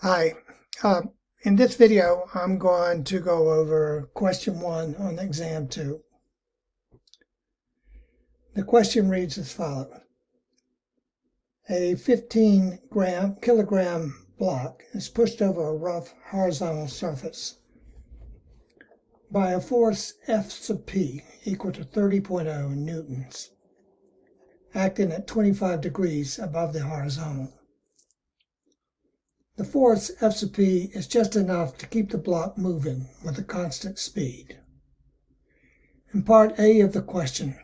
Hi. In this video, I'm going to go over question 1 on exam 2. The question reads as follows. A 15 kilogram block is pushed over a rough horizontal surface by a force F sub P equal to 30.0 newtons, acting at 25 degrees above the horizontal. The force F sub P is just enough to keep the block moving with a constant speed. In part A of the question,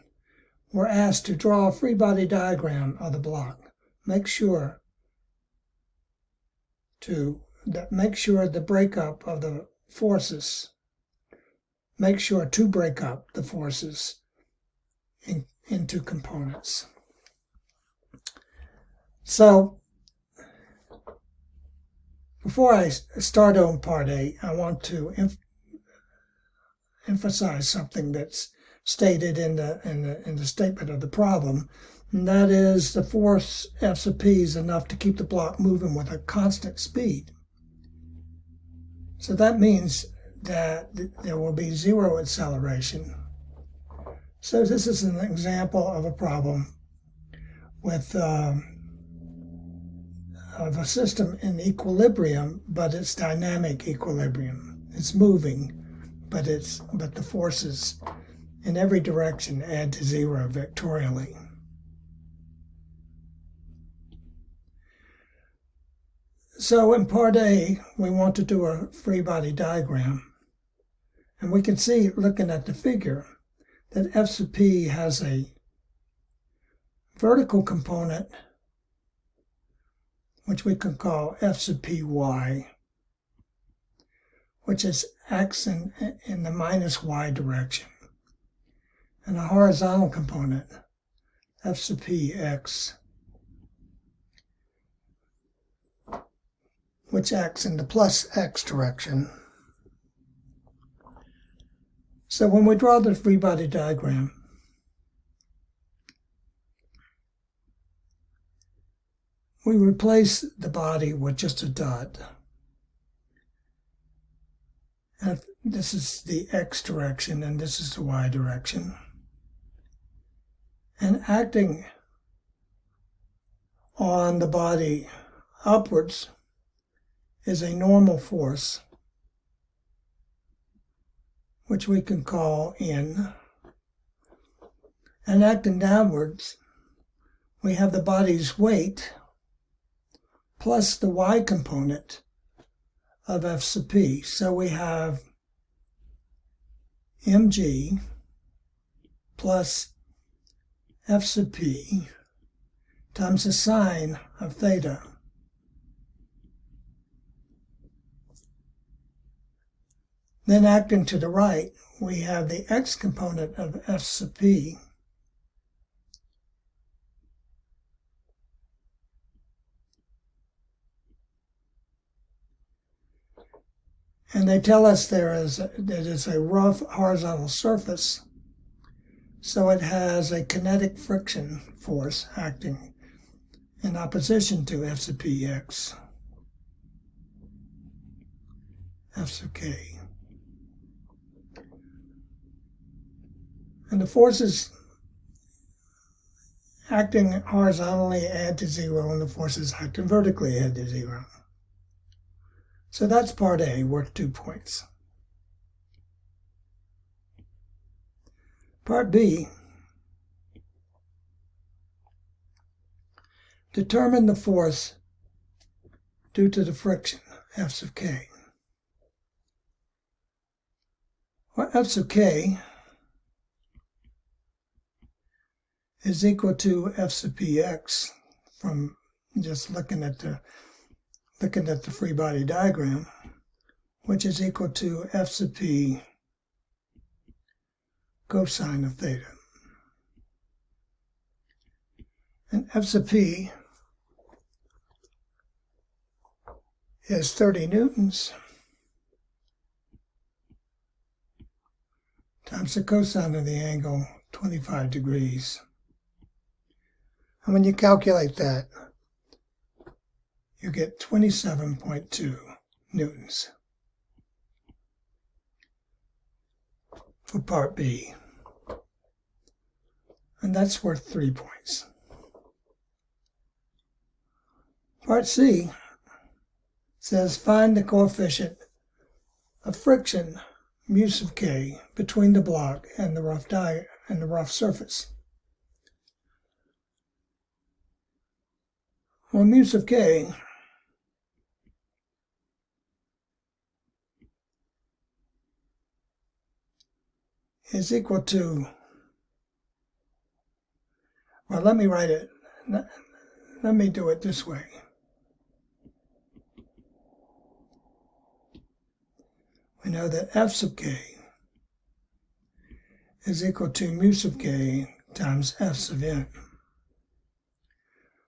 we're asked to draw a free body diagram of the block. Make sure the breakup of the forces. Make sure to break up the forces into components. So, before I start on part A, I want to emphasize something that's stated in the statement of the problem, and that is the force F sub P is enough to keep the block moving with a constant speed. So that means that there will be zero acceleration. So this is an example of a problem with of a system in equilibrium, but it's dynamic equilibrium. It's moving, but the forces in every direction add to zero vectorially. So in part A, we want to do a free body diagram. And we can see, looking at the figure, that F sub P has a vertical component, which we can call F sub Py, which acts in the minus y direction, and a horizontal component, F sub Px, which acts in the plus x direction. So when we draw the free body diagram, we replace the body with just a dot. And this is the x direction, and this is the y direction. And acting on the body upwards is a normal force, which we can call N. And acting downwards, we have the body's weight plus the y component of F sub P. So we have mg plus F sub P times the sine of theta. Then acting to the right, we have the x component of F sub P and they tell us that it's a rough horizontal surface, so it has a kinetic friction force acting in opposition to F sub Px, F sub K. And the forces acting horizontally add to zero, and the forces acting vertically add to zero. So that's part A, worth 2 points. Part B, determine the force due to the friction, F sub K. Well, F sub K is equal to F sub Px from just looking at the free body diagram, which is equal to F sub P cosine of theta. And F sub P is 30 newtons times the cosine of the angle, 25 degrees. And when you calculate that, you get 27.2 newtons for part B. And that's worth 3 points. Part C says find the coefficient of friction, mu sub k, between the block and the rough surface. Well, mu sub k is equal to, well, let me write it. Let me do it this way. We know that F sub k is equal to mu sub k times F sub n.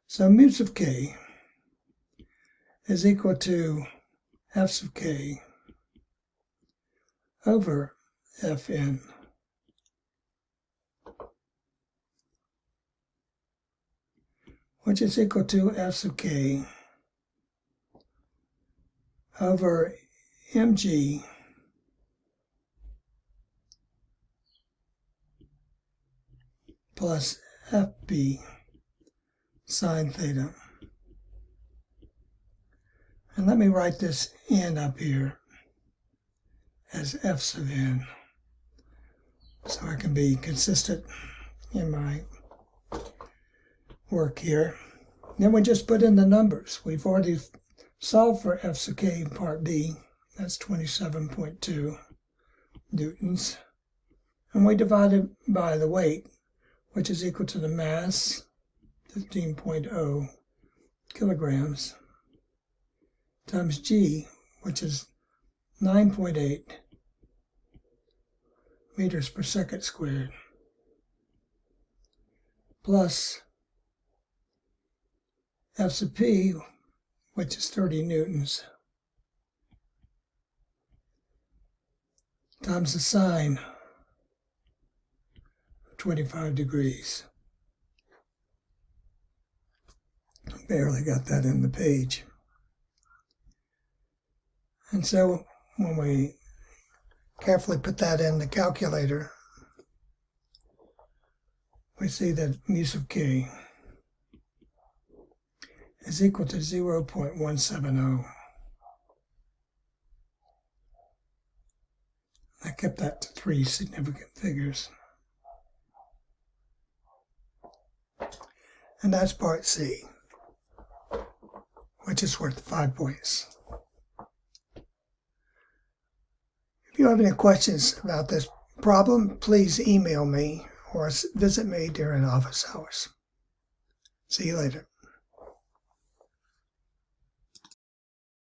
So mu sub k is equal to F sub k over Fn. Which is equal to F sub k over mg plus Fb sine theta. And let me write this n up here as F sub n, so I can be consistent in my work here. Then we just put in the numbers. We've already solved for F sub k in part B. That's 27.2 newtons. And we divide it by the weight, which is equal to the mass, 15.0 kilograms, times g, which is 9.8 meters per second squared, plus F sub p, which is 30 newtons, times the sine of 25 degrees. Barely got that in the page. And so when we carefully put that in the calculator, we see that mu sub k is equal to 0.170. I kept that to 3 significant figures. And that's part C, which is worth 5 points. If you have any questions about this problem, please email me or visit me during office hours. See you later.